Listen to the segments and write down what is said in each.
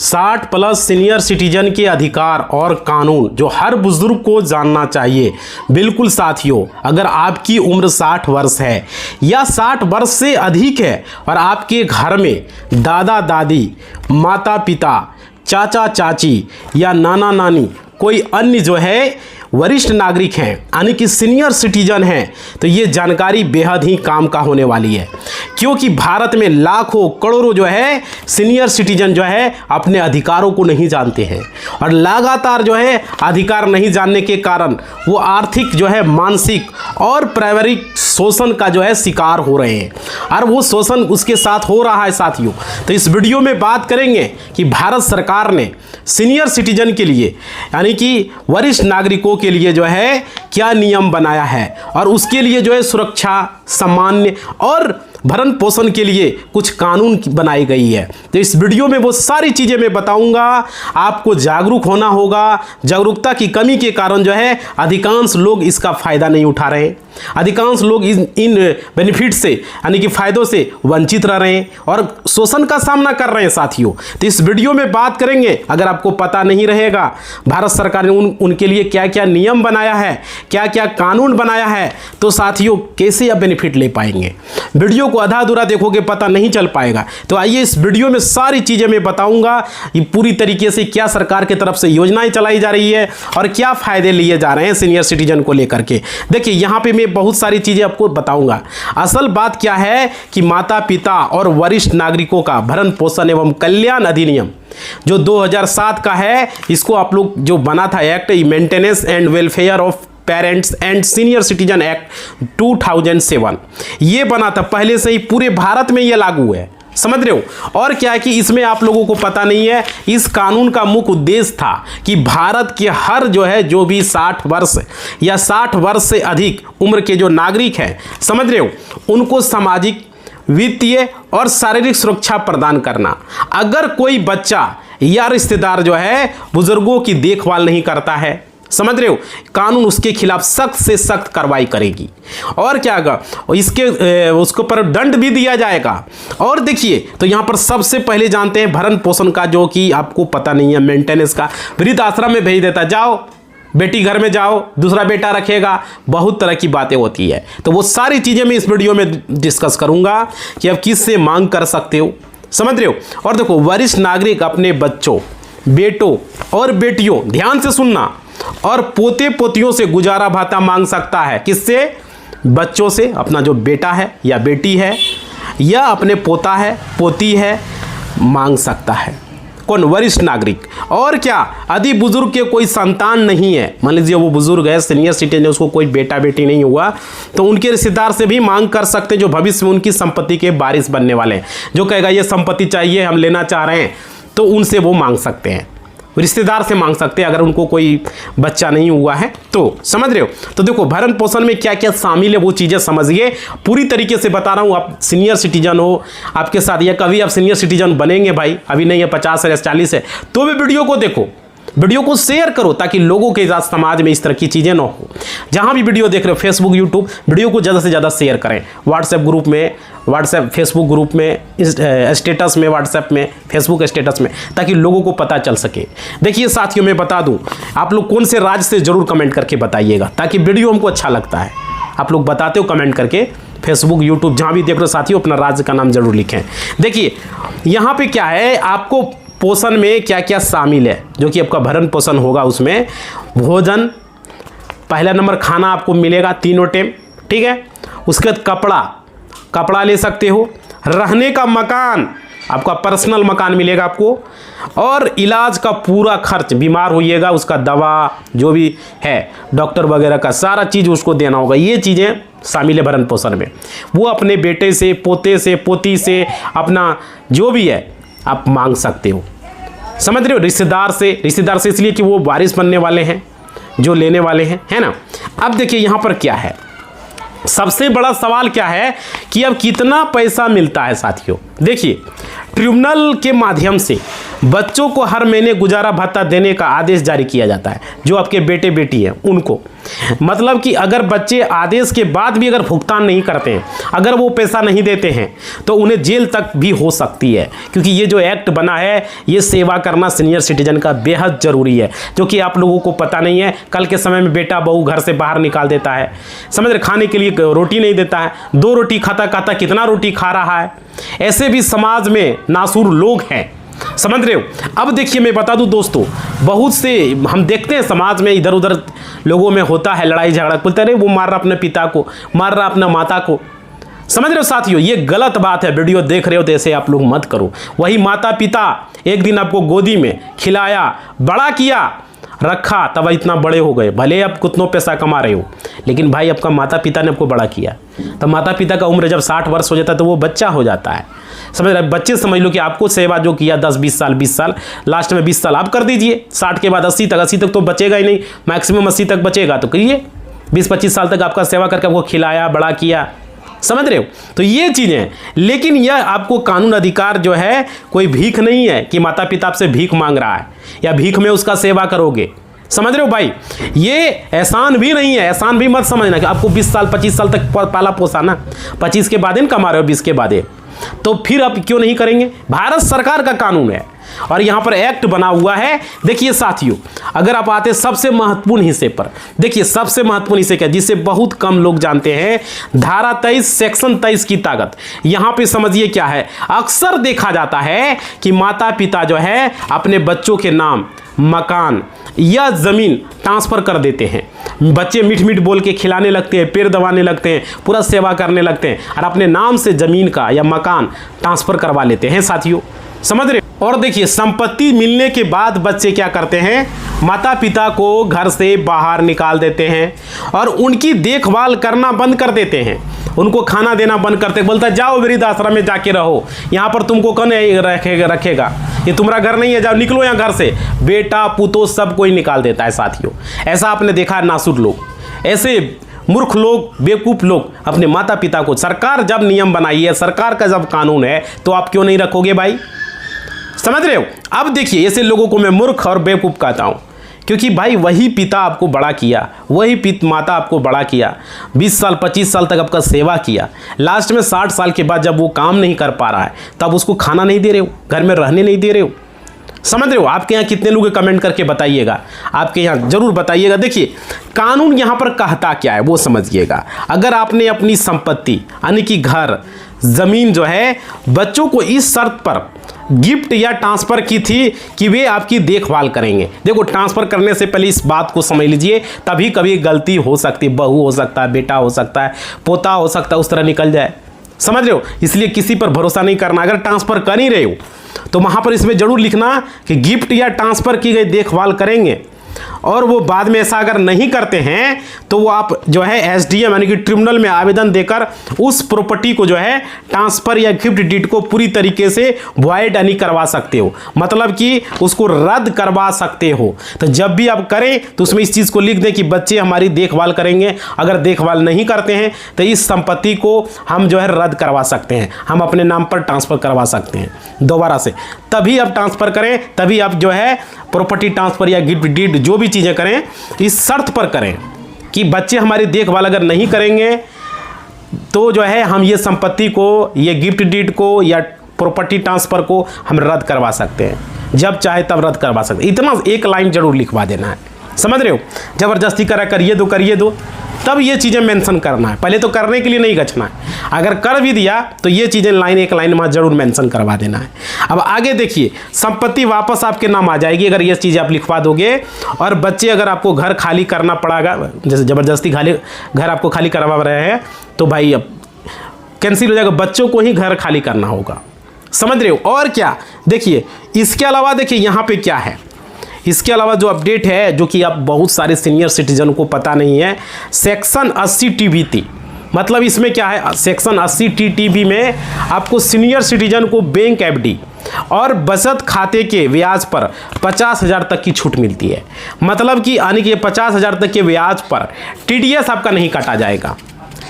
60 plus senior citizen के अधिकार और कानून जो हर बुजुर्ग को जानना चाहिए। बिल्कुल साथियों, अगर आपकी उम्र 60 वर्ष है या 60 वर्ष से अधिक है और आपके घर में दादा दादी, माता पिता, चाचा चाची या नाना नानी कोई अन्य जो है वरिष्ठ नागरिक हैं यानी कि सीनियर सिटीजन हैं, तो ये जानकारी बेहद ही काम का होने वाली है, क्योंकि भारत में लाखों करोड़ों जो है सीनियर सिटीजन जो है अपने अधिकारों को नहीं जानते हैं और लगातार जो है अधिकार नहीं जानने के कारण वो आर्थिक जो है, मानसिक और पारिवारिक शोषण का जो है शिकार हो रहे हैं और वो शोषण उसके साथ हो रहा है साथियों। तो इस वीडियो में बात करेंगे कि भारत सरकार ने सीनियर सिटीजन के लिए यानी कि वरिष्ठ नागरिकों के लिए जो है क्या नियम बनाया है और उसके लिए जो है सुरक्षा, सामान्य और भरण पोषण के लिए कुछ कानून बनाई गई है। तो इस वीडियो में वो सारी चीज़ें मैं बताऊंगा। आपको जागरूक होना होगा। जागरूकता की कमी के कारण जो है अधिकांश लोग इसका फ़ायदा नहीं उठा रहे हैं, अधिकांश लोग इन बेनिफिट से यानी कि फ़ायदों से वंचित रह रहे हैं और शोषण का सामना कर रहे हैं साथियों। तो इस वीडियो में बात करेंगे। अगर आपको पता नहीं रहेगा भारत सरकार ने उनके लिए क्या क्या नियम बनाया है, क्या क्या कानून बनाया है, तो साथियों कैसे आप बेनिफिट ले पाएंगे। वीडियो को आधा अधूरा देखोगे पता नहीं चल पाएगा। तो आइए इस वीडियो में सारी चीज़ें मैं बताऊंगा, ये पूरी तरीके से क्या सरकार की तरफ से योजनाएं चलाई जा रही है और क्या फ़ायदे लिए जा रहे हैं सीनियर सिटीजन को लेकर के। देखिए यहाँ पे मैं बहुत सारी चीज़ें आपको बताऊंगा। असल बात क्या है कि माता पिता और वरिष्ठ नागरिकों का भरण पोषण एवं कल्याण अधिनियम जो 2007 का है, इसको आप लोग जो बना था act, maintenance and welfare of parents and senior citizen act 2007, ये बना था। पहले से ही पूरे भारत में ये लागू है, समझ रहे हो। और क्या है कि इसमें आप लोगों को पता नहीं है, इस कानून का मुख्य उद्देश्य था कि भारत के हर जो है जो भी 60 वर्ष या 60 वर्ष से अधिक उम्र के जो नागरिक हैं, समझ रहे हो, उनको सामाजिक, वित्तीय और शारीरिक सुरक्षा प्रदान करना। अगर कोई बच्चा या रिश्तेदार जो है बुजुर्गों की देखभाल नहीं करता है, समझ रहे हो, कानून उसके खिलाफ सख्त से सख्त कार्रवाई करेगी। और क्या होगा, उसके ऊपर दंड भी दिया जाएगा। और देखिए, तो यहाँ पर सबसे पहले जानते हैं भरण पोषण का, जो कि आपको पता नहीं है, मेंटेनेंस का। वृद्ध आश्रम में भेज देता, जाओ बेटी घर में जाओ, दूसरा बेटा रखेगा, बहुत तरह की बातें होती है। तो वो सारी चीज़ें मैं इस वीडियो में डिस्कस करूँगा कि आप किससे मांग कर सकते हो, समझ रहे हो। और देखो, वरिष्ठ नागरिक अपने बच्चों, बेटों और बेटियों, ध्यान से सुनना, और पोते पोतियों से गुजारा भत्ता मांग सकता है। किससे? बच्चों से, अपना जो बेटा है या बेटी है या अपने पोता है, पोती है, मांग सकता है। कौन? वरिष्ठ नागरिक। और क्या, यदि बुजुर्ग के कोई संतान नहीं है, मान लीजिए वो बुजुर्ग है, सीनियर सिटीजन है, उसको कोई बेटा बेटी नहीं हुआ, तो उनके रिश्तेदार से भी मांग कर सकते हैं जो भविष्य में उनकी संपत्ति के वारिस बनने वाले हैं। जो कहेगा ये संपत्ति चाहिए, हम लेना चाह रहे हैं, तो उनसे वो मांग सकते हैं, रिश्तेदार से मांग सकते हैं अगर उनको कोई बच्चा नहीं हुआ है तो, समझ रहे हो। तो देखो, भरण पोषण में क्या क्या शामिल है वो चीज़ें समझिए, पूरी तरीके से बता रहा हूँ। आप सीनियर सिटीजन हो, आपके साथ या कभी आप सीनियर सिटीजन बनेंगे, भाई अभी नहीं है, 50 है, 40 है, तो भी वीडियो को देखो, वीडियो को शेयर करो, ताकि लोगों के साथ समाज में इस तरह की चीज़ें ना हो। जहाँ भी वीडियो देख रहे हो, फेसबुक, यूट्यूब, वीडियो को ज़्यादा से ज़्यादा शेयर करें। व्हाट्सएप ग्रुप में, फेसबुक ग्रुप में, स्टेटस में, व्हाट्सएप में, फेसबुक स्टेटस में, ताकि लोगों को पता चल सके। देखिए साथियों, मैं बता दूं, आप लोग कौन से राज्य से ज़रूर कमेंट करके बताइएगा, ताकि वीडियो हमको अच्छा लगता है। आप लोग बताते हो कमेंट करके, फेसबुक, यूट्यूब, जहाँ भी देख रहे हो साथियों, अपना राज्य का नाम जरूर लिखें। देखिए यहाँ पे क्या है, आपको पोषण में क्या क्या शामिल है, जो कि आपका भरण पोषण होगा। उसमें भोजन, पहला नंबर खाना आपको मिलेगा तीनों टाइम, ठीक है। उसके बाद कपड़ा ले सकते हो, रहने का मकान, आपका पर्सनल मकान मिलेगा आपको, और इलाज का पूरा खर्च, बीमार होइएगा उसका दवा जो भी है, डॉक्टर वगैरह का सारा चीज़ उसको देना होगा। ये चीज़ें शामिल है भरण पोषण में। वो अपने बेटे से, पोते से, पोती से, अपना जो भी है आप मांग सकते हो, समझ रहे हो। रिश्तेदार से इसलिए कि वो वारिस बनने वाले हैं, जो लेने वाले हैं, है ना। अब देखिए यहाँ पर क्या है, सबसे बड़ा सवाल क्या है कि अब कितना पैसा मिलता है साथियों। देखिए, ट्रिब्यूनल के माध्यम से बच्चों को हर महीने गुजारा भत्ता देने का आदेश जारी किया जाता है, जो आपके बेटे बेटी हैं उनको। मतलब कि अगर बच्चे आदेश के बाद भी अगर भुगतान नहीं करते हैं, अगर वो पैसा नहीं देते हैं, तो उन्हें जेल तक भी हो सकती है, क्योंकि ये जो एक्ट बना है, ये सेवा करना सीनियर सिटीजन का बेहद ज़रूरी है, जो कि आप लोगों को पता नहीं है। कल के समय में बेटा बहू घर से बाहर निकाल देता है, समझ रहे, खाने के लिए रोटी नहीं देता है, 2 रोटी खाता खाता कितना रोटी खा रहा है। ऐसे भी समाज में नासूर लोग हैं, समझ रहे हो। अब देखिए मैं बता दूं दोस्तों, बहुत से हम देखते हैं समाज में इधर उधर लोगों में होता है लड़ाई झगड़ा, बोलते रहे वो मार रहा अपने पिता को, मार रहा अपना माता को, समझ रहे हो साथियों, ये गलत बात है। वीडियो देख रहे हो तो ऐसे आप लोग मत करो। वही माता पिता एक दिन आपको गोदी में खिलाया, बड़ा किया, रखा, तब इतना बड़े हो गए, भले आप कितनों पैसा कमा रहे हो, लेकिन भाई आपका माता पिता ने आपको बड़ा किया। तो माता पिता का उम्र जब 60 वर्ष हो जाता है तो वो बच्चा हो जाता है, समझ रहे। बच्चे समझ लो कि आपको सेवा जो किया 10-20 साल, 20 साल, लास्ट में 20 साल आप कर दीजिए, 60 के बाद 80 तक तो बचेगा ही नहीं, मैक्सिमम 80 तक बचेगा, तो करिए 20-25 साल तक आपका सेवा करके आपको खिलाया, बड़ा किया, समझ रहे हो। तो ये चीज़ें, लेकिन यह आपको कानून अधिकार जो है कोई भीख नहीं है कि माता पिता आपसे भीख मांग रहा है या भीख में उसका सेवा करोगे, समझ रहे हो भाई। ये एहसान भी नहीं है, एहसान भी मत समझना कि आपको 20 साल 25 साल तक पाला पोसा ना, 25 के बाद कमा रहे हो, 20 के बाद, तो फिर आप क्यों नहीं करेंगे। भारत सरकार का कानून है और यहाँ पर एक्ट बना हुआ है। देखिए साथियों, अगर आप आते सबसे महत्वपूर्ण हिस्से पर, देखिए सबसे महत्वपूर्ण हिस्से क्या, जिसे बहुत कम लोग जानते हैं, धारा 23 सेक्शन 23 की ताकत। यहाँ पे समझिए क्या है, अक्सर देखा जाता है कि माता पिता जो है अपने बच्चों के नाम मकान या ज़मीन ट्रांसफ़र कर देते हैं। बच्चे मीठ मीठ बोल के खिलाने लगते हैं, पैर दबाने लगते हैं, पूरा सेवा करने लगते हैं और अपने नाम से ज़मीन का या मकान ट्रांसफ़र करवा लेते हैं साथियों, समझ रहे। और देखिए संपत्ति मिलने के बाद बच्चे क्या करते हैं, माता पिता को घर से बाहर निकाल देते हैं और उनकी देखभाल करना बंद कर देते हैं, उनको खाना देना बंद करते, बोलता है जाओ वृद्धाश्रम में जाके रहो, यहाँ पर तुमको कौन रखेगा, ये तुम्हारा घर नहीं है, जाओ निकलो यहाँ घर से। बेटा पुतो सब कोई निकाल देता है साथियों। ऐसा आपने देखा है, नासुर लोग, ऐसे मूर्ख लोग, बेवकूफ़ लोग अपने माता पिता को, सरकार जब नियम बनाई है, सरकार का जब कानून है, तो आप क्यों नहीं रखोगे भाई, समझ रहे हो। अब देखिए ऐसे लोगों को मैं मूर्ख और बेवकूफ़ कहता हूँ, क्योंकि भाई वही पिता आपको बड़ा किया, वही माता आपको बड़ा किया, 20 साल 25 साल तक आपका सेवा किया, लास्ट में 60 साल के बाद जब वो काम नहीं कर पा रहा है, तब उसको खाना नहीं दे रहे हो, घर में रहने नहीं दे रहे हो, समझ रहे हो। आपके यहाँ कितने लोग कमेंट करके बताइएगा, आपके यहाँ जरूर बताइएगा। देखिए कानून यहाँ पर कहता क्या है वो समझिएगा। अगर आपने अपनी संपत्ति यानी कि घर ज़मीन जो है बच्चों को इस शर्त पर गिफ्ट या ट्रांसफ़र की थी कि वे आपकी देखभाल करेंगे। देखो ट्रांसफ़र करने से पहले इस बात को समझ लीजिए, तभी कभी गलती हो सकती है, बहू हो सकता है, बेटा हो सकता है, पोता हो सकता है, उस तरह निकल जाए, समझ रहे हो। इसलिए किसी पर भरोसा नहीं करना। अगर ट्रांसफ़र कर ही रहे हो तो वहाँ पर इसमें ज़रूर लिखना कि गिफ्ट या ट्रांसफ़र की गई देखभाल करेंगे, और वो बाद में ऐसा अगर नहीं करते हैं तो वो आप जो है एसडीएम यानी कि ट्रिब्यूनल में आवेदन देकर उस प्रॉपर्टी को जो है ट्रांसफ़र या गिफ्ट डीड को पूरी तरीके से वॉइड यानी करवा सकते हो, मतलब कि उसको रद्द करवा सकते हो। तो जब भी आप करें तो उसमें इस चीज़ को लिख दें कि बच्चे हमारी देखभाल करेंगे, अगर देखभाल नहीं करते हैं तो इस संपत्ति को हम जो है रद्द करवा सकते हैं, हम अपने नाम पर ट्रांसफ़र करवा सकते हैं दोबारा से। तभी आप ट्रांसफ़र करें, तभी आप जो है प्रॉपर्टी ट्रांसफ़र या गिफ्ट डीड जो भी चीज़ें करें इस शर्त पर करें कि बच्चे हमारी देखभाल अगर नहीं करेंगे तो जो है हम ये संपत्ति को, ये गिफ्ट डीड को या प्रॉपर्टी ट्रांसफ़र को हम रद्द करवा सकते हैं, जब चाहे तब रद्द करवा सकते हैं। इतना एक लाइन जरूर लिखवा देना है, समझ रहे हो। ज़बरदस्ती करा करिए दो तब ये चीज़ें मेंशन करना है, पहले तो करने के लिए नहीं गछना है। अगर कर भी दिया तो ये चीज़ें एक लाइन में जरूर मेंशन करवा देना है। अब आगे देखिए, संपत्ति वापस आपके नाम आ जाएगी अगर ये चीज़ आप लिखवा दोगे। और बच्चे अगर आपको घर खाली करना पड़ेगा, जैसे ज़बरदस्ती घर आपको खाली करवा रहे हैं तो भाई अब कैंसिल हो जाएगा, बच्चों को ही घर खाली करना होगा, समझ रहे हो। और क्या देखिए, इसके अलावा देखिए यहाँ पे क्या है, इसके अलावा जो अपडेट है जो कि आप बहुत सारे सीनियर सिटीजन को पता नहीं है, सेक्शन 80 TBT, मतलब इसमें क्या है, सेक्शन 80 TTB में आपको सीनियर सिटीजन को बैंक FD और बचत खाते के ब्याज पर 50,000 तक की छूट मिलती है। मतलब कि यानी कि 50,000 तक के ब्याज पर TDS आपका नहीं काटा जाएगा,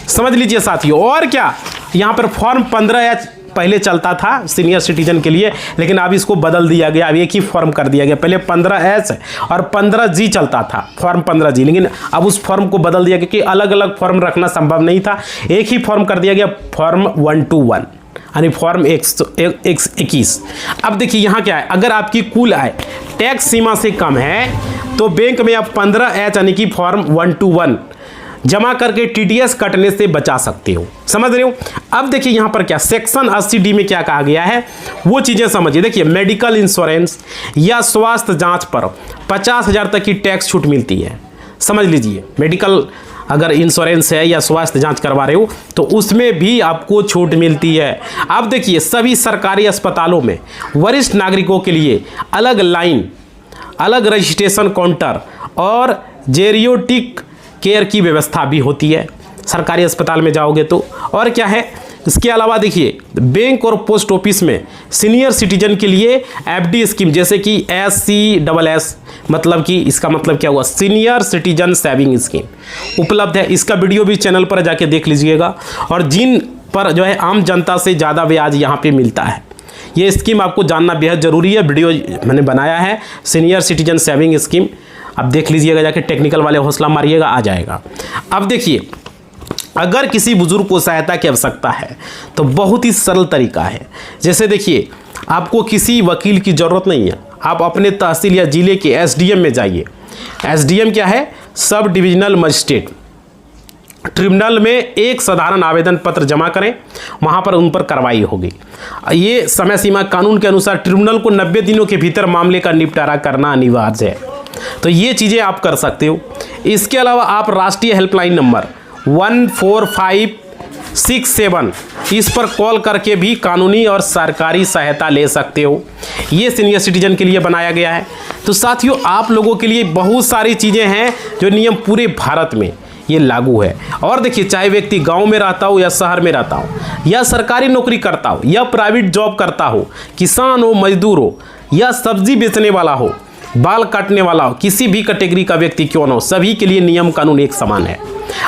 समझ लीजिए साथियों। और क्या, यहाँ पर फॉर्म 15 या पहले चलता था सीनियर सिटीजन के लिए, लेकिन अब इसको बदल दिया गया, अब एक ही फॉर्म कर दिया गया। पहले 15S और 15G चलता था, फॉर्म 15G, लेकिन अब उस फॉर्म को बदल दिया, क्योंकि अलग अलग फॉर्म रखना संभव नहीं था, एक ही फॉर्म कर दिया गया, फॉर्म 121 यानी फॉर्म 121। अब देखिए यहाँ क्या है, अगर आपकी कुल आय टैक्स सीमा से कम है तो बैंक में आप 15H यानी कि फॉर्म 121 जमा करके TDS कटने से बचा सकते हो। समझ रहे हो? अब देखिए यहाँ पर क्या सेक्शन 80D में क्या कहा गया है वो चीज़ें समझिए। देखिए मेडिकल इंश्योरेंस या स्वास्थ्य जांच पर 50,000 तक की टैक्स छूट मिलती है। समझ लीजिए, मेडिकल अगर इंश्योरेंस है या स्वास्थ्य जांच करवा रहे हो तो उसमें भी आपको छूट मिलती है। अब देखिए सभी सरकारी अस्पतालों में वरिष्ठ नागरिकों के लिए अलग लाइन, अलग रजिस्ट्रेशन काउंटर और जेरियोटिक केयर की व्यवस्था भी होती है सरकारी अस्पताल में जाओगे तो। और क्या है इसके अलावा देखिए बैंक और पोस्ट ऑफिस में सीनियर सिटीजन के लिए FD स्कीम जैसे कि SCSS, मतलब कि इसका मतलब क्या हुआ, सीनियर सिटीजन सेविंग स्कीम उपलब्ध है। इसका वीडियो भी चैनल पर जाके देख लीजिएगा। और जिन पर जो है आम जनता से ज़्यादा ब्याज यहाँ पे मिलता है, ये स्कीम आपको जानना बेहद ज़रूरी है। वीडियो मैंने बनाया है सीनियर सिटीजन सेविंग स्कीम, अब देख लीजिएगा जाके, टेक्निकल वाले हौसला मारिएगा, आ जाएगा। अब देखिए अगर किसी बुजुर्ग को सहायता की आवश्यकता है तो बहुत ही सरल तरीका है। जैसे देखिए आपको किसी वकील की ज़रूरत नहीं है, आप अपने तहसील या ज़िले के SDM में जाइए। SDM क्या है, सब डिविजनल मजिस्ट्रेट। ट्रिब्यूनल में एक साधारण आवेदन पत्र जमा करें, वहाँ पर उन पर कार्रवाई होगी। ये समय सीमा कानून के अनुसार ट्रिब्यूनल को 90 दिनों के भीतर मामले का निपटारा करना अनिवार्य है, तो ये चीज़ें आप कर सकते हो। इसके अलावा आप राष्ट्रीय हेल्पलाइन नंबर 14567 इस पर कॉल करके भी कानूनी और सरकारी सहायता ले सकते हो। ये सीनियर सिटीजन के लिए बनाया गया है। तो साथियों आप लोगों के लिए बहुत सारी चीज़ें हैं जो नियम पूरे भारत में ये लागू है। और देखिए चाहे व्यक्ति गांव में रहता हो या शहर में रहता हो, या सरकारी नौकरी करता हो या प्राइवेट जॉब करता हो, किसान हो, मजदूर हो या सब्जी बेचने वाला हो, बाल काटने वाला हो, किसी भी कैटेगरी का व्यक्ति क्यों न हो, सभी के लिए नियम कानून एक समान है।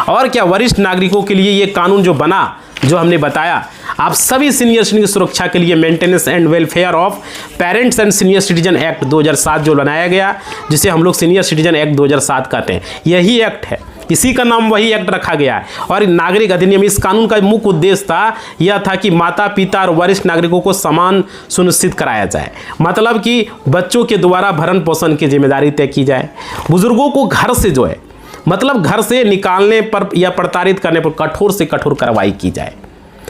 और क्या वरिष्ठ नागरिकों के लिए ये कानून जो बना, जो हमने बताया, आप सभी सीनियर सिटीजन की सुरक्षा के लिए maintenance and welfare of parents and senior citizen act 2007 जो बनाया गया, जिसे हम लोग सीनियर सिटीजन एक्ट 2007 कहते हैं, यही एक्ट है, इसी का नाम वही एक्ट रखा गया है। और नागरिक अधिनियम, इस कानून का मुख्य उद्देश्य था यह था कि माता पिता और वरिष्ठ नागरिकों को समान सुनिश्चित कराया जाए, मतलब कि बच्चों के द्वारा भरण पोषण की जिम्मेदारी तय की जाए। बुजुर्गों को घर से जो है, मतलब घर से निकालने पर या प्रताड़ित करने पर कठोर से कठोर कार्रवाई की जाए।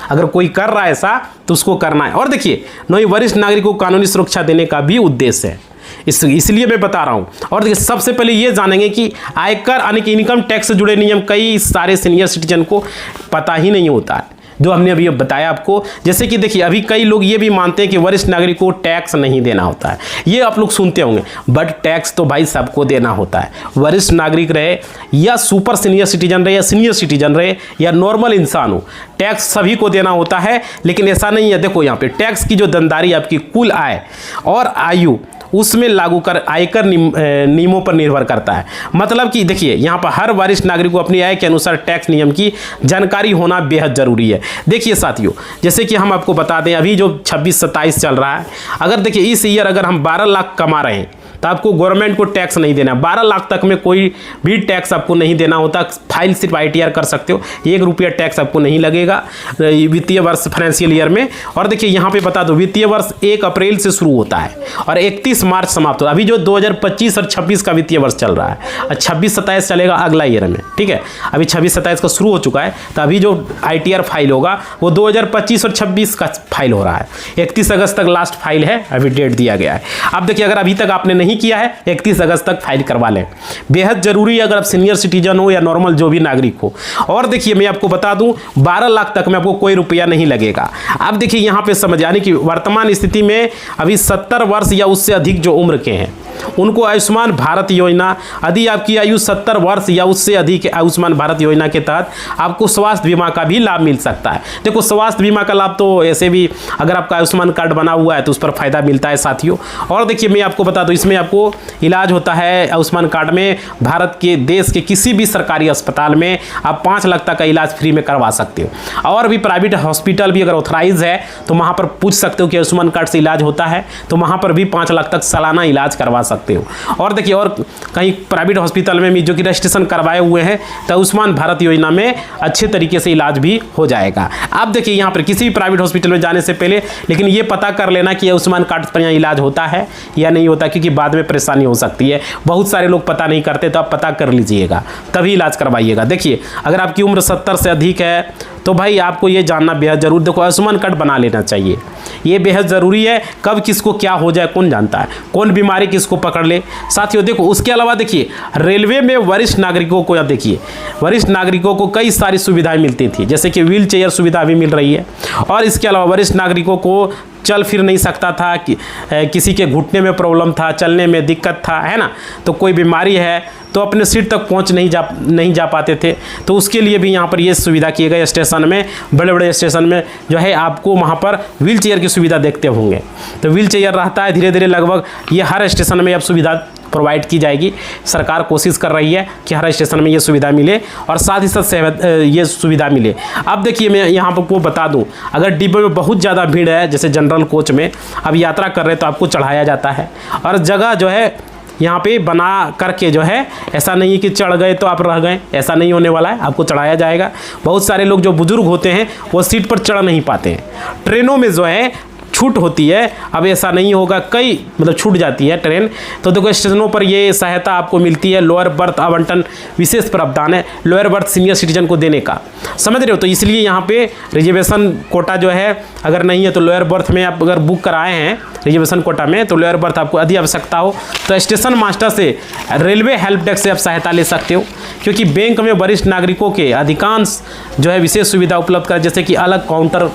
अगर कोई कर रहा है ऐसा तो उसको करना है। और देखिए नई वरिष्ठ नागरिकों को कानूनी सुरक्षा देने का भी उद्देश्य है, इसलिए मैं बता रहा हूं। और देखिए सबसे पहले ये जानेंगे कि आयकर यानी कि इनकम टैक्स से जुड़े नियम कई सारे सीनियर सिटीजन को पता ही नहीं होता है, जो हमने अभी बताया आपको। जैसे कि देखिए अभी कई लोग ये भी मानते हैं कि वरिष्ठ नागरिक को टैक्स नहीं देना होता है, ये आप लोग सुनते होंगे, बट टैक्स तो भाई सबको देना होता है। वरिष्ठ नागरिक रहे या सुपर सीनियर सिटीजन रहे या सीनियर सिटीजन रहे या नॉर्मल इंसान हो, टैक्स सभी को देना होता है। लेकिन ऐसा नहीं है, देखो यहाँ पे टैक्स की जो दंदारी आपकी कुल आय और आयु उसमें लागू कर आयकर नियमों पर निर्भर करता है। मतलब कि देखिए यहाँ पर हर वरिष्ठ नागरिक को अपनी आय के अनुसार टैक्स नियम की जानकारी होना बेहद ज़रूरी है। देखिए साथियों, जैसे कि हम आपको बता दें अभी जो 26-27 चल रहा है, अगर देखिए इस ईयर अगर हम 12 लाख कमा रहे हैं तो आपको गवर्नमेंट को टैक्स नहीं देना। 12 लाख तक में कोई भी टैक्स आपको नहीं देना होता, फाइल सिर्फ ITR कर सकते हो, 1 रुपया टैक्स आपको नहीं लगेगा वित्तीय वर्ष फाइनेंशियल ईयर में। और देखिए यहाँ पे बता दो वित्तीय वर्ष 1 अप्रैल से शुरू होता है और 31 मार्च समाप्त होता है। अभी जो 2025 और 26 का वित्तीय वर्ष चल रहा है, 26-27 चलेगा अगला ईयर में, ठीक है। अभी 26-27 का शुरू हो चुका है, तो अभी जो ITR फाइल होगा वो 2025 और 26 का फाइल हो रहा है। 31 अगस्त तक लास्ट फाइल है, अभी डेट दिया गया है। अब देखिए अगर अभी तक आपने नहीं किया है 31 अगस्त तक फाइल करवा लें, बेहद जरूरी है अगर आप सीनियर सिटीजन हो या नॉर्मल जो भी नागरिक हो। और देखिए मैं आपको बता दूं 12 लाख तक में आपको कोई रुपया नहीं लगेगा। अब देखिए यहाँ पे समझ, यानी कि वर्तमान स्थिति में अभी 70 वर्ष या उससे अधिक जो उम्र के हैं उनको आयुष्मान भारत योजना, यदि आपकी आयु 70 वर्ष या उससे अधिक आयुष्मान भारत योजना के तहत आपको स्वास्थ्य बीमा का भी लाभ मिल सकता है। देखो स्वास्थ्य बीमा का लाभ तो ऐसे भी अगर आपका आयुष्मान कार्ड बना हुआ है तो उस पर फायदा मिलता है साथियों। और देखिए मैं आपको बता दूं, इसमें आपको इलाज होता है आयुष्मान कार्ड में भारत के देश के किसी भी सरकारी अस्पताल में आप 5 लाख तक का इलाज फ्री में करवा सकते हो। और भी प्राइवेट हॉस्पिटल भी अगर ऑथराइज है तो वहाँ पर पूछ सकते हो कि आयुष्मान कार्ड से इलाज होता है, तो वहाँ पर भी 5 लाख तक सालाना इलाज करवा सकते हो। और देखिए और कहीं प्राइवेट हॉस्पिटल में भी जो कि रजिस्ट्रेशन करवाए हुए हैं तो आयुष्मान भारत योजना में अच्छे तरीके से इलाज भी हो जाएगा। अब देखिए यहाँ पर किसी भी प्राइवेट हॉस्पिटल में जाने से पहले लेकिन ये पता कर लेना कि आयुष्मान कार्ड पर यहाँ इलाज होता है या नहीं होता, क्योंकि बाद में परेशानी हो सकती है। बहुत सारे लोग पता नहीं करते, तो आप पता कर लीजिएगा तभी इलाज करवाइएगा। देखिए अगर आपकी उम्र 70 से अधिक है तो भाई आपको ये जानना बेहद जरूर, देखो आयुष्मान कार्ड बना लेना चाहिए, ये बेहद ज़रूरी है। कब किसको क्या हो जाए कौन जानता है, कौन बीमारी किसको पकड़ ले साथियों। देखो उसके अलावा देखिए रेलवे में वरिष्ठ नागरिकों को, अब देखिए वरिष्ठ नागरिकों को कई सारी सुविधाएं मिलती थी, जैसे कि व्हील चेयर सुविधा भी मिल रही है। और इसके अलावा वरिष्ठ नागरिकों को चल फिर नहीं सकता था, कि किसी के घुटने में प्रॉब्लम था, चलने में दिक्कत था, है ना, तो कोई बीमारी है तो अपने सीट तक पहुंच नहीं जा पाते थे, तो उसके लिए भी यहाँ पर ये सुविधा की गई। स्टेशन में बड़े बड़े स्टेशन में जो है आपको वहाँ पर व्हील चेयर की सुविधा देखते होंगे, तो व्हील चेयर रहता है। धीरे धीरे लगभग ये हर स्टेशन में अब सुविधा प्रोवाइड की जाएगी। सरकार कोशिश कर रही है कि हर स्टेशन में ये सुविधा मिले और साथ ही साथ ये सुविधा मिले। अब देखिए मैं यहाँ पर को बता दूँ, अगर डिब्बे में बहुत ज़्यादा भीड़ है, जैसे जनरल कोच में अब यात्रा कर रहे हैं तो आपको चढ़ाया जाता है, और जगह जो है यहाँ पे बना करके जो है, ऐसा नहीं कि चढ़ गए तो आप रह गए, ऐसा नहीं होने वाला है, आपको चढ़ाया जाएगा। बहुत सारे लोग जो बुजुर्ग होते हैं वो सीट पर चढ़ नहीं पाते हैं। ट्रेनों में जो है छूट होती है, अब ऐसा नहीं होगा, कई मतलब छूट जाती है ट्रेन, तो देखो स्टेशनों पर ये सहायता आपको मिलती है। लोअर बर्थ आवंटन विशेष प्रावधान है लोअर बर्थ सीनियर सिटीजन को देने का, समझ रहे हो। तो इसलिए यहाँ पे रिजर्वेशन कोटा जो है अगर नहीं है तो लोअर बर्थ में आप अगर बुक कराए हैं रिजर्वेशन कोटा में तो लोअर बर्थ आपको यदि आवश्यकता हो तो स्टेशन मास्टर से, रेलवे हेल्प डेस्क से आप सहायता ले सकते हो, क्योंकि बैंक में वरिष्ठ नागरिकों के अधिकांश जो है विशेष सुविधा उपलब्ध कर, जैसे कि अलग काउंटर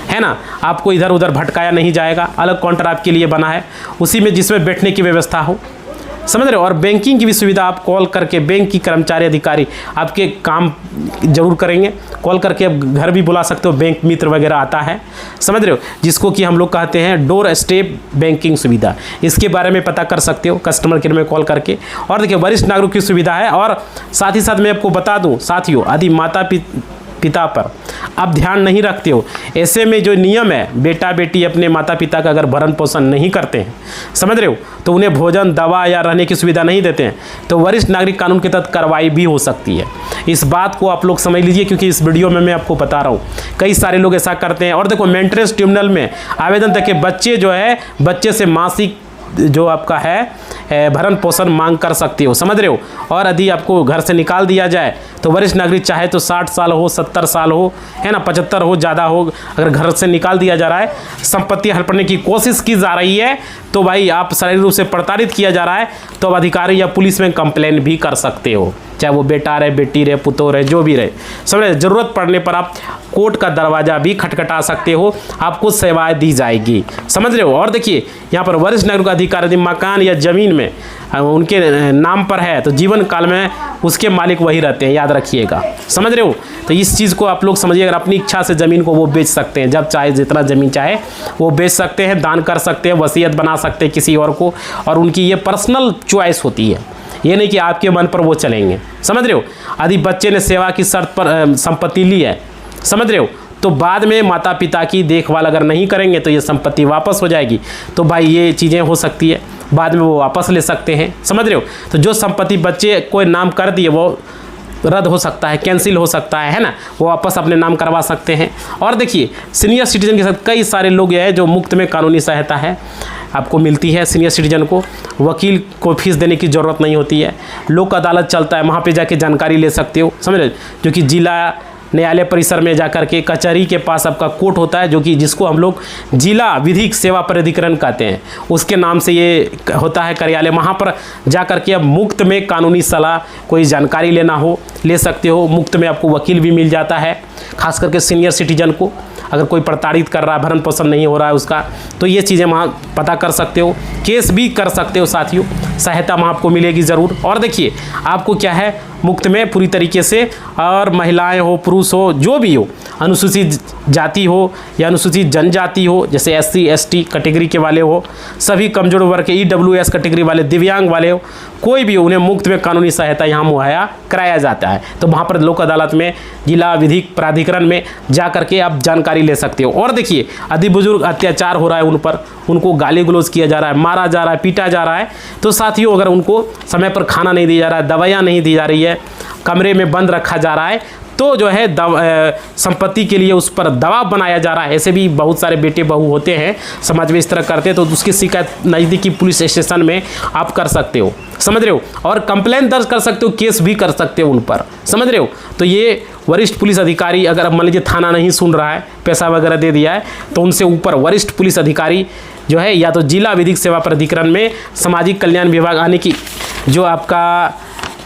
है ना, आपको इधर उधर भटकाया नहीं जाएगा, अलग काउंटर आपके लिए बना है उसी में जिसमें बैठने की व्यवस्था हो, समझ रहे हो। और बैंकिंग की भी सुविधा, आप कॉल करके बैंक की कर्मचारी अधिकारी आपके काम जरूर करेंगे, कॉल करके आप घर भी बुला सकते हो, बैंक मित्र वगैरह आता है, समझ रहे हो, जिसको कि हम लोग कहते हैं डोर स्टेप बैंकिंग सुविधा। इसके बारे में पता कर सकते हो कस्टमर केयर में कॉल करके। और देखिए वरिष्ठ नागरिक की सुविधा है। और साथ ही साथ मैं आपको बता दूँ साथियों, यदि माता पिता पर आप ध्यान नहीं रखते हो, ऐसे में जो नियम है, बेटा बेटी अपने माता पिता का अगर भरण पोषण नहीं करते हैं, समझ रहे हो, तो उन्हें भोजन दवा या रहने की सुविधा नहीं देते हैं, तो वरिष्ठ नागरिक कानून के तहत कार्रवाई भी हो सकती है। इस बात को आप लोग समझ लीजिए, क्योंकि इस वीडियो में मैं आपको बता रहा हूँ कई सारे लोग ऐसा करते हैं। और देखो मेंटेनेंस ट्रिब्यूनल में आवेदन तक के बच्चे जो है, बच्चे से मासिक जो आपका है भरण पोषण मांग कर सकते हो, समझ रहे हो। और यदि आपको घर से निकाल दिया जाए तो वरिष्ठ नागरिक चाहे तो 60 साल हो, 70 साल हो, है ना, 75 हो, ज़्यादा हो, अगर घर से निकाल दिया जा रहा है, संपत्ति हड़पने की कोशिश की जा रही है, तो भाई आप शारीरिक रूप से प्रताड़ित किया जा रहा है, तो अब अधिकारी या पुलिस में कंप्लेन भी कर सकते हो, चाहे वो बेटा रहे, बेटी रहे, पुतो रहे, जो भी रहे, समझ। जरूरत पड़ने पर आप कोर्ट का दरवाजा भी खटखटा सकते हो, आपको सेवाएं दी जाएगी, समझ रहे हो। और देखिए यहाँ पर वरिष्ठ नागरिक का अधिकार यदि मकान या जमीन में उनके नाम पर है तो जीवन काल में उसके मालिक वही रहते हैं, याद रखिएगा, समझ रहे हो। तो इस चीज़ को आप लोग समझिए, अगर अपनी इच्छा से ज़मीन को वो बेच सकते हैं, जब चाहे जितना ज़मीन चाहे वो बेच सकते हैं, दान कर सकते हैं, वसीयत बना सकते हैं किसी और को, और उनकी ये पर्सनल चॉइस होती है, ये नहीं कि आपके मन पर वो चलेंगे, समझ रहे हो। यदि बच्चे ने सेवा की शर्त पर संपत्ति ली है, समझ रहे हो, तो बाद में माता पिता की देखभाल अगर नहीं करेंगे तो ये संपत्ति वापस हो जाएगी, तो भाई ये चीज़ें हो सकती है, बाद में वो वापस ले सकते हैं, समझ रहे हो। तो जो संपत्ति बच्चे कोई नाम कर दिए वो रद्द हो सकता है, कैंसिल हो सकता है ना, वो वापस अपने नाम करवा सकते हैं। और देखिए सीनियर सिटीजन के साथ कई सारे लोग हैं जो मुफ्त में कानूनी सहायता है आपको मिलती है। सीनियर सिटीजन को वकील को फीस देने की ज़रूरत नहीं होती है, लोक अदालत चलता है, वहाँ पे जाके जानकारी ले सकते हो, समझ रहे, जो कि जिला न्यायालय परिसर में जाकर के कचहरी के पास आपका कोर्ट होता है, जो कि जिसको हम लोग जिला विधिक सेवा प्राधिकरण कहते हैं, उसके नाम से ये होता है कार्यालय। वहाँ पर जाकर के अब मुफ्त में कानूनी सलाह, कोई जानकारी लेना हो ले सकते हो, मुफ्त में आपको वकील भी मिल जाता है। खास करके सीनियर सिटीजन को अगर कोई प्रताड़ित कर रहा है, भरण पोषण नहीं हो रहा है उसका, तो ये चीज़ें वहाँ पता कर सकते हो, केस भी कर सकते हो साथियों। सहायता वहाँ आपको मिलेगी ज़रूर। और देखिए आपको क्या है, मुफ्त में पूरी तरीके से, और महिलाएं हो पुरुष हो जो भी हो, अनुसूचित जाति हो या अनुसूचित जनजाति हो, जैसे SC ST कैटेगरी के वाले हो, सभी कमजोर वर्ग के EWS कैटेगरी वाले, दिव्यांग वाले हो, कोई भी हो, उन्हें मुफ्त में कानूनी सहायता यहाँ मुहैया कराया जाता है। तो वहाँ पर लोक अदालत में, जिला विधिक प्राधिकरण में जा करके आप जानकारी ले सकते हो। और देखिए अधि बुजुर्ग अत्याचार हो रहा है उन पर, उनको गाली गलौज किया जा रहा है, मारा जा रहा है, पीटा जा रहा है, तो साथियों अगर उनको समय पर खाना नहीं दिया जा रहा है, दवाइयाँ नहीं दी जा रही है, कमरे में बंद रखा जा रहा है, तो जो है संपत्ति के लिए उस पर दबाव बनाया जा रहा है। ऐसे भी बहुत सारे बेटे बहू होते हैं समाज में इस तरह करते हैं, तो उसकी शिकायत नज़दीकी पुलिस स्टेशन में आप कर सकते हो, समझ रहे हो, और कंप्लेंट दर्ज कर सकते हो, केस भी कर सकते हो उन पर, समझ रहे हो। तो ये वरिष्ठ पुलिस अधिकारी, अगर मान लीजिए थाना नहीं सुन रहा है, पैसा वगैरह दे दिया है, तो उनसे ऊपर वरिष्ठ पुलिस अधिकारी जो है, या तो जिला विधिक सेवा प्राधिकरण में सामाजिक कल्याण विभाग आने की जो आपका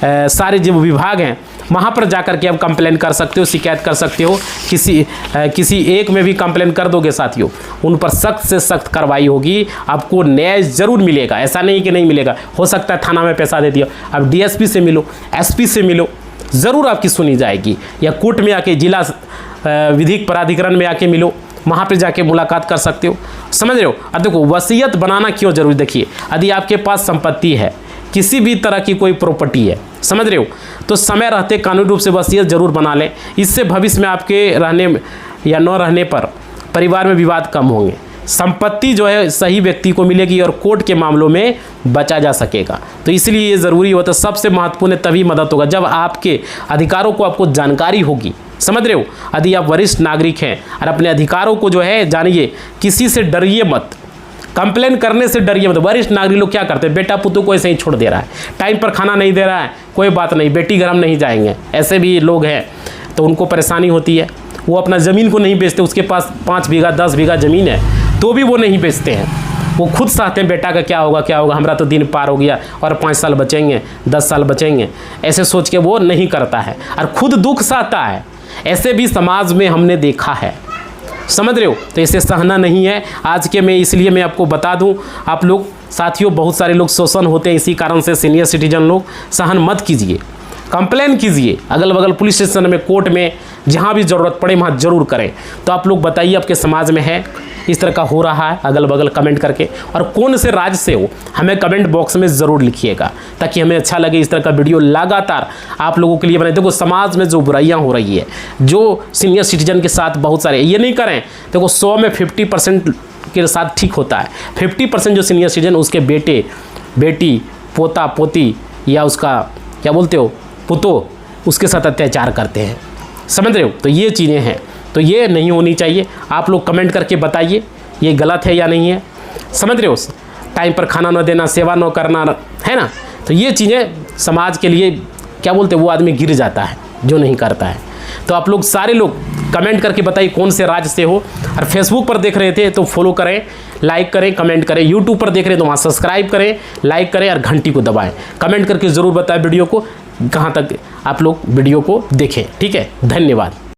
सारे जो विभाग हैं वहाँ पर जाकर के आप कंप्लेन कर सकते हो, शिकायत कर सकते हो। किसी एक में भी कंप्लेन कर दोगे साथियों, उन पर सख्त से सख्त कार्रवाई होगी, आपको न्याय ज़रूर मिलेगा। ऐसा नहीं कि नहीं मिलेगा, हो सकता है थाना में पैसा दे दिया, अब DSP से मिलो, SP से मिलो, ज़रूर आपकी सुनी जाएगी, या कोर्ट में आके जिला विधिक प्राधिकरण में आके मिलो, वहाँ पे जाके मुलाकात कर सकते हो, समझ रहे हो। अब देखो वसीयत बनाना क्यों जरूरी, देखिए यदि आपके पास संपत्ति है, किसी भी तरह की कोई प्रॉपर्टी है, समझ रहे हो, तो समय रहते कानूनी रूप से वसीयत जरूर बना लें। इससे भविष्य में आपके रहने या न रहने पर परिवार में विवाद कम होंगे, संपत्ति जो है सही व्यक्ति को मिलेगी और कोर्ट के मामलों में बचा जा सकेगा। तो इसलिए ये ज़रूरी होता है, सबसे महत्वपूर्ण तभी मदद होगा जब आपके अधिकारों को आपको जानकारी होगी, समझ रहे हो। यदि आप वरिष्ठ नागरिक हैं और अपने अधिकारों को जो है जानिए, किसी से डरिए मत, कंप्लेन करने से डरिए मत। वरिष्ठ नागरिक लोग क्या करते हैं, बेटा पुतों को ऐसे ही छोड़ दे रहा है, टाइम पर खाना नहीं दे रहा है, कोई बात नहीं, बेटी घर हम नहीं जाएंगे, ऐसे भी लोग हैं, तो उनको परेशानी होती है। वो अपना ज़मीन को नहीं बेचते, उसके पास 5 बीघा 10 बीघा ज़मीन है तो भी वो नहीं बेचते हैं, वो खुद चाहते हैं बेटा का क्या होगा, हमारा तो दिन पार हो गया और 5 साल बचेंगे, 10 साल बचेंगे, ऐसे सोच के वो नहीं करता है और खुद दुख सहता है। ऐसे भी समाज में हमने देखा है, समझ रहे हो। तो इसे सहना नहीं है आज के में, इसलिए मैं आपको बता दूं, आप लोग साथियों बहुत सारे लोग शोषण होते हैं, इसी कारण से सीनियर सिटीजन लोग सहन मत कीजिए, कंप्लेन कीजिए, अगल बगल पुलिस स्टेशन में, कोर्ट में, जहां भी ज़रूरत पड़े वहां ज़रूर करें। तो आप लोग बताइए आपके समाज में है इस तरह का हो रहा है, अगल बगल कमेंट करके, और कौन से राज्य से हो हमें कमेंट बॉक्स में ज़रूर लिखिएगा, ताकि हमें अच्छा लगे। इस तरह का वीडियो लगातार आप लोगों के लिए बनाए। देखो समाज में जो बुराइयां हो रही है, जो सीनियर सिटीजन के साथ बहुत सारे, ये नहीं करें, देखो 100 में 50% के साथ ठीक होता है, 50% जो सीनियर सिटीजन उसके बेटे बेटी पोता पोती या उसका क्या बोलते हो पुतो, उसके साथ अत्याचार करते हैं, समझ रहे हो। तो ये चीज़ें हैं, तो ये नहीं होनी चाहिए। आप लोग कमेंट करके बताइए ये गलत है या नहीं है, समझ रहे हो। टाइम पर खाना न देना, सेवा न करना, है ना, तो ये चीज़ें समाज के लिए क्या बोलते हैं, वो आदमी गिर जाता है जो नहीं करता है। तो आप लोग सारे लोग कमेंट करके बताइए कौन से राज्य से हो, और फेसबुक पर देख रहे थे तो फॉलो करें, लाइक करें, कमेंट करें, यूट्यूब पर देख रहे हैं तो वहाँ सब्सक्राइब करें, लाइक करें और घंटी को दबाएं। कमेंट करके ज़रूर बताएं वीडियो को कहाँ तक आप लोग वीडियो को देखें, ठीक है। धन्यवाद।